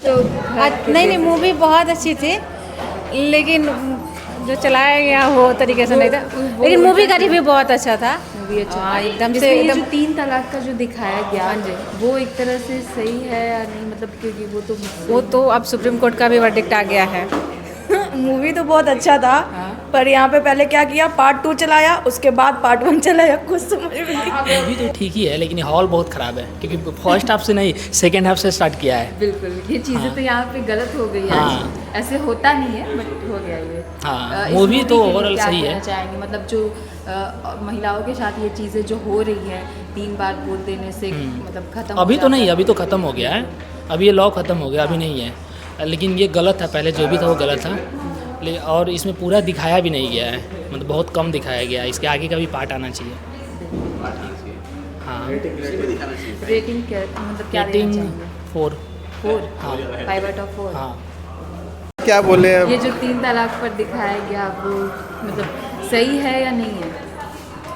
तो नहीं, मूवी बहुत अच्छी थी, लेकिन जो चलाया गया वो तरीके से नहीं था, लेकिन मूवी का रिव्यू बहुत अच्छा था। मूवी अच्छा हाँ, एकदम से इसमें ये एकदम। जो 3 तलाक का जो दिखाया गया वो एक तरह से सही है या नहीं, मतलब क्योंकि वो तो अब सुप्रीम कोर्ट का भी वर्डिक्ट आ गया है। मूवी तो बहुत अच्छा था, हाँ। पर यहाँ पे पहले क्या किया, पार्ट 2 चलाया, उसके बाद पार्ट 1 चलाया, कुछ समझ में नहीं। मूवी तो ठीक ही है, लेकिन हॉल बहुत ख़राब है, क्योंकि फर्स्ट हाफ से नहीं सेकेंड हाफ से स्टार्ट किया है। बिल्कुल ये चीज़ें हाँ। तो यहाँ पे गलत हो गई है। हाँ। ऐसे होता नहीं है बट हो गया ये। हाँ, इस मूवी तो के लिए ओवरऑल क्या सही कहना है। चाहेंगे, मतलब जो महिलाओं के साथ ये चीज़ें जो हो रही है 3 बार बोल देने से मतलब खत्म अभी हो तो जाता नहीं, है। अभी तो ख़त्म हो गया है, अभी ये लॉ ख़त्म हो गया, अभी नहीं है, लेकिन ये गलत था, पहले जो भी था वो गलत था। और इसमें पूरा दिखाया भी नहीं गया है, मतलब बहुत कम दिखाया गया है, इसके आगे का भी पार्ट आना चाहिए। हाँ, रेटिंग क्या मतलब क्या देना रेटिंग चाहेंगे? 4। 4 हाँ 5 आउट ऑफ 4। हाँ। क्या बोले अब? ये जो 3 तलाक पर दिखाया गया वो मतलब सही है या नहीं है?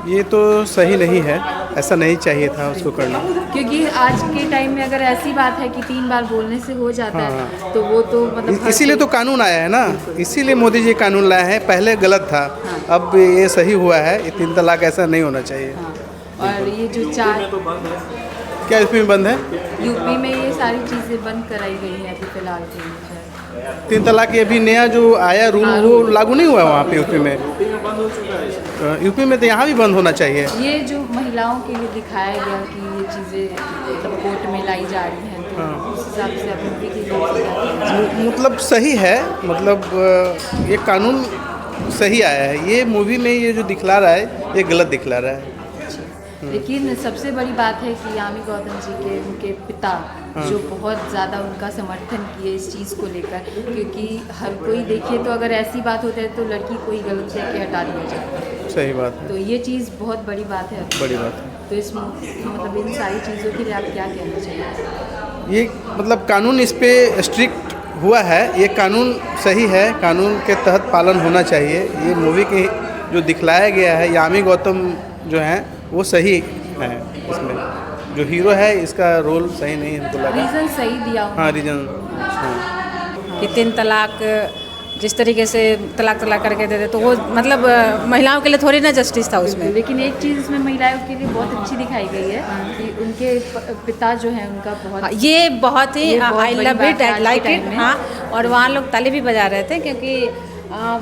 ये तो सही नहीं है, ऐसा नहीं चाहिए था उसको करना। क्योंकि आज के टाइम में अगर ऐसी बात है कि 3 बार बोलने से हो जाता है तो वो तो मतलब हर इसीलिए तो कोई- कानून आया है ना, इसीलिए मोदी जी कानून लाए हैं, पहले गलत था, अब ये सही हुआ है, ये 3 तलाक ऐसा नहीं होना चाहिए। हाँ। और ये जो 4 क्या इसमें बंद है? यूपी में ये सारी चीज़ें बंद कराई गई हैं अभी फिलहाल के लिए। 3 तलाक ये अभी नया जो आया रूल हाँ, वो लागू नहीं हुआ वहाँ पे यूपी में। यूपी में तो यहाँ भी बंद होना चाहिए। ये जो महिलाओं के लिए दिखाया गया कि ये चीज़ें मतलब कोर्ट में लाई जा रही हैं तो उस हिसाब से आप मूवी की मतलब सही है, मतलब ये कानून सही आया है, ये मूवी में ये जो दिखला रहा है ये गलत दिखला रहा है। लेकिन सबसे बड़ी बात है कि यामी गौतम जी के उनके पिता जो बहुत ज़्यादा उनका समर्थन किए इस चीज़ को लेकर, क्योंकि हर कोई देखिए तो अगर ऐसी बात होती है तो लड़की को ही गलत कह के हटा दिया जाता है। सही बात है, तो ये चीज़ बहुत बड़ी बात है। बड़ी बात है। तो इस मतलब इन सारी चीज़ों के लिए आप क्या कहना चाहिए? ये मतलब कानून इस पे स्ट्रिक्ट हुआ है, ये कानून सही है, कानून के तहत पालन होना चाहिए। ये मूवी के जो दिखलाया गया है यामी गौतम जो हैं वो सही है, इसमें जो हीरो है इसका रोल सही नहीं है हमको लगा। रीज़न सही दिया उन्होंने। हाँ, रीजन हाँ। कि 3 तलाक जिस तरीके से तलाक करके दे दे, तो वो मतलब महिलाओं के लिए थोड़ी ना जस्टिस था उसमें। लेकिन एक चीज़ इसमें महिलाओं के लिए बहुत अच्छी दिखाई गई है कि उनके पिता जो हैं उनका बहुत हाँ, ये बहुत ही ये बहुत आई बड़ी लव बात इट, है आज आई के लाइक टाइम इट। में। हाँ, और वहाँ लोग ताली भी बजा रहे थे क्योंकि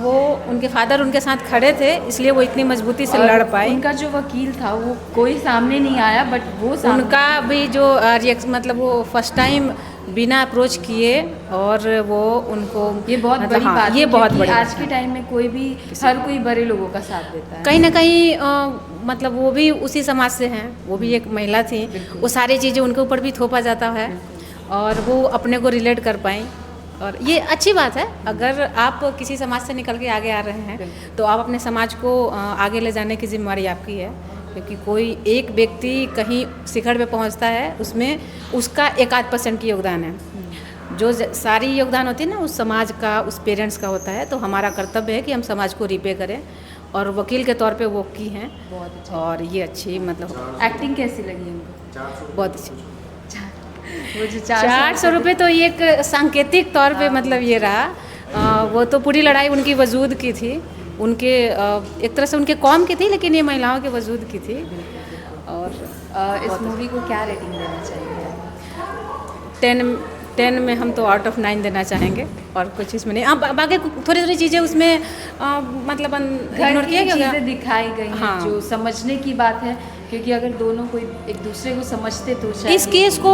वो उनके फादर उनके साथ खड़े थे, इसलिए वो इतनी मजबूती से लड़ पाए। उनका जो वकील था वो कोई सामने नहीं आया, बट वो सामने उनका भी जो रिएक्शन, मतलब वो फर्स्ट टाइम बिना अप्रोच किए और वो उनको ये बहुत मतलब बड़ी हाँ, बात ये है, बहुत क्योंकि बड़ी आज बात के है। टाइम में कोई भी हर कोई बड़े लोगों का साथ देता है। कहीं ना कहीं मतलब वो भी उसी समाज से हैं, वो भी एक महिला थी, वो सारी चीज़ें उनके ऊपर भी थोपा जाता है और वो अपने को रिलेट कर पाएँ, और ये अच्छी बात है। अगर आप किसी समाज से निकल के आगे आ रहे हैं तो आप अपने समाज को आगे ले जाने की जिम्मेवारी आपकी है, क्योंकि कोई एक व्यक्ति कहीं शिखर पे पहुंचता है उसमें उसका 1-8% की योगदान है, जो सारी योगदान होती है ना उस समाज का, उस पेरेंट्स का होता है। तो हमारा कर्तव्य है कि हम समाज को रिपे करें, और वकील के तौर पे वो की हैं बहुत अच्छा। और ये अच्छी मतलब एक्टिंग कैसी लगी उनको? बहुत अच्छी। वो जो 400 रुपये तो एक सांकेतिक तौर पे मतलब ये रहा, वो तो पूरी लड़ाई उनकी वजूद की थी, उनके एक तरह से उनके कौम की थी, लेकिन ये महिलाओं के वजूद की थी। और इस मूवी को क्या रेटिंग देना चाहिए? 10 में हम तो आउट ऑफ 9 देना चाहेंगे, और कुछ इसमें नहीं। अब बाकी थोड़ी थोड़ी चीज़ें उसमें मतलब इग्नोर किया गया। चीज़ें दिखाई गई हैं हाँ। जो समझने की बात है, क्योंकि अगर दोनों कोई एक दूसरे को समझते तो शायद इस केस को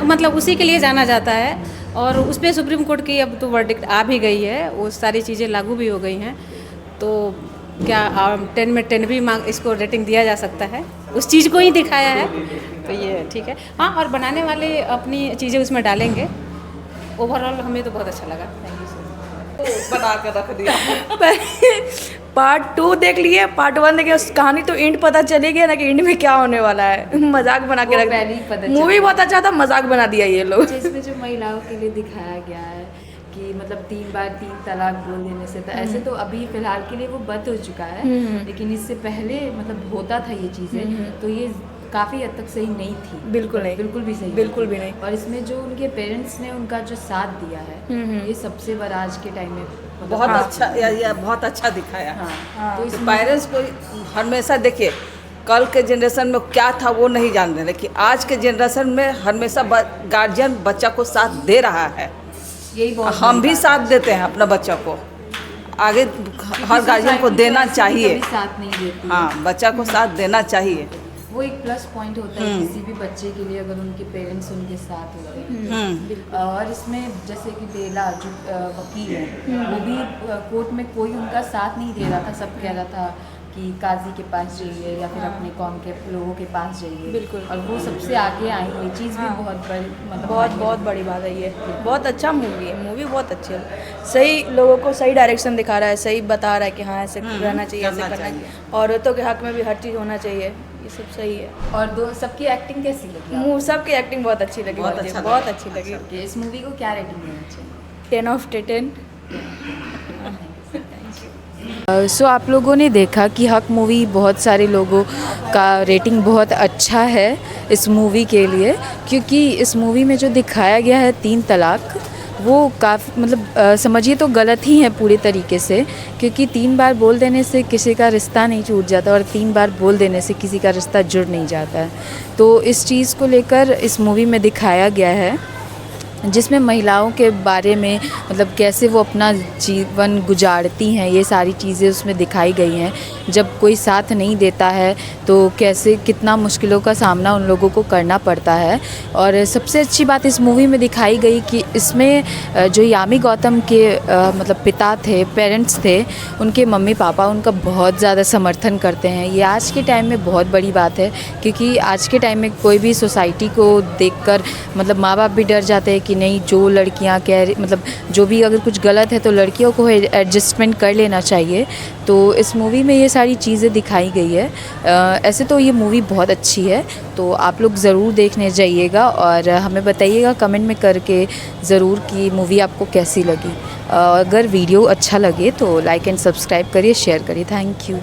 मतलब उसी के लिए जाना जाता है, और उस पर सुप्रीम कोर्ट की अब तो वर्डिक्ट आ भी गई है, वो सारी चीज़ें लागू भी हो गई हैं। तो क्या 10 में 10 भी इसको रेटिंग दिया जा सकता है, उस चीज़ को ही दिखाया है, तो ये ठीक है। हाँ, और बनाने वाले अपनी चीज़ें उसमें डालेंगे। ओवरऑल हमें तो बहुत अच्छा लगा। Thank you so much. बना के रख दिया। पार्ट 2 देख लिए, पार्ट 1 देखे, उस कहानी तो एंड पता चलेगी ना कि एंड में क्या होने वाला है। मजाक बना के वो रख पहले ही पता दिया। मूवी चल बहुत अच्छा था, मजाक बना दिया ये लोग। इसमें जो महिलाओं के लिए दिखाया गया है कि मतलब 3 बार 3 तलाक बोल देने से, तो ऐसे तो अभी फिलहाल के लिए वो बंद हो चुका है, लेकिन इससे पहले मतलब होता था ये चीज़ें। तो ये काफ़ी हद तक सही नहीं थी। बिल्कुल नहीं। बिल्कुल भी सही बिल्कुल भी नहीं। और इसमें जो उनके पेरेंट्स ने उनका जो साथ दिया है, ये सबसे बड़ा आज के टाइम में मतलब बहुत हाँ, अच्छा या बहुत अच्छा दिखाया। हाँ, तो तो पेरेंट्स को हमेशा देखिए, कल के जनरेशन में क्या था वो नहीं जान रहे, लेकिन आज के जनरेशन में हमेशा गार्जियन बच्चा को साथ दे रहा है। यही बहुत हम बड़ी भी बात साथ देते हैं अपना बच्चा को, आगे है। हर गार्जियन को सोसाइटी देना वैसे भी चाहिए। कभी साथ नहीं देती है। हाँ, बच्चा को साथ देना चाहिए। वो एक प्लस पॉइंट होता है किसी भी बच्चे के लिए अगर उनके पेरेंट्स उनके साथ होते हैं। और इसमें जैसे कि बेला जो वकील है, वो भी कोर्ट में कोई उनका साथ नहीं दे रहा था, सब कह रहा था कि काजी के पास जाइए या फिर अपने कौम के लोगों के पास जाइए। बिल्कुल। और वो सबसे आगे आई, ये चीज़ भी बहुत बड़ी मतलब बहुत बड़ी बात है ये। बहुत अच्छा मूवी है, मूवी बहुत अच्छी है। सही लोगों को सही डायरेक्शन दिखा रहा है, सही बता रहा है कि हाँ ऐसे रहना चाहिए, ऐसे करना चाहिए। औरतों के हक में भी हर चीज़ होना चाहिए, ये सब सही है। और दो सबकी एक्टिंग कैसी लगी आपको? मूव सबकी एक्टिंग बहुत अच्छी लगी, बहुत मुझे अच्छा बहुत अच्छी लगी। कि इस मूवी को क्या रेटिंग देना चाहिए? 10 of 10। सो आप लोगों ने देखा कि हक मूवी बहुत सारे लोगों का रेटिंग बहुत अच्छा है इस मूवी के लिए, क्योंकि इस मूवी में जो दिखाया गया है 3 तलाक, वो काफ़ी मतलब समझिए तो गलत ही है पूरे तरीके से, क्योंकि 3 बार बोल देने से किसी का रिश्ता नहीं टूट जाता और 3 बार बोल देने से किसी का रिश्ता जुड़ नहीं जाता है। तो इस चीज़ को लेकर इस मूवी में दिखाया गया है, जिसमें महिलाओं के बारे में मतलब कैसे वो अपना जीवन गुजारती हैं, ये सारी चीज़ें उसमें दिखाई गई हैं। जब कोई साथ नहीं देता है तो कैसे कितना मुश्किलों का सामना उन लोगों को करना पड़ता है। और सबसे अच्छी बात इस मूवी में दिखाई गई कि इसमें जो यामी गौतम के मतलब पिता थे, पेरेंट्स थे, उनके मम्मी पापा उनका बहुत ज़्यादा समर्थन करते हैं। ये आज के टाइम में बहुत बड़ी बात है, क्योंकि आज के टाइम में कोई भी सोसाइटी को देखकर मतलब माँ बाप भी डर जाते हैं कि नहीं, जो लड़कियां मतलब जो भी अगर कुछ गलत है तो लड़कियों को एडजस्टमेंट कर लेना चाहिए। तो इस मूवी में ये सारी चीज़ें दिखाई गई है। ऐसे तो ये मूवी बहुत अच्छी है, तो आप लोग ज़रूर देखने जाइएगा और हमें बताइएगा कमेंट में करके ज़रूर कि मूवी आपको कैसी लगी। अगर वीडियो अच्छा लगे तो लाइक एंड सब्सक्राइब करिए, शेयर करिए। Thank you.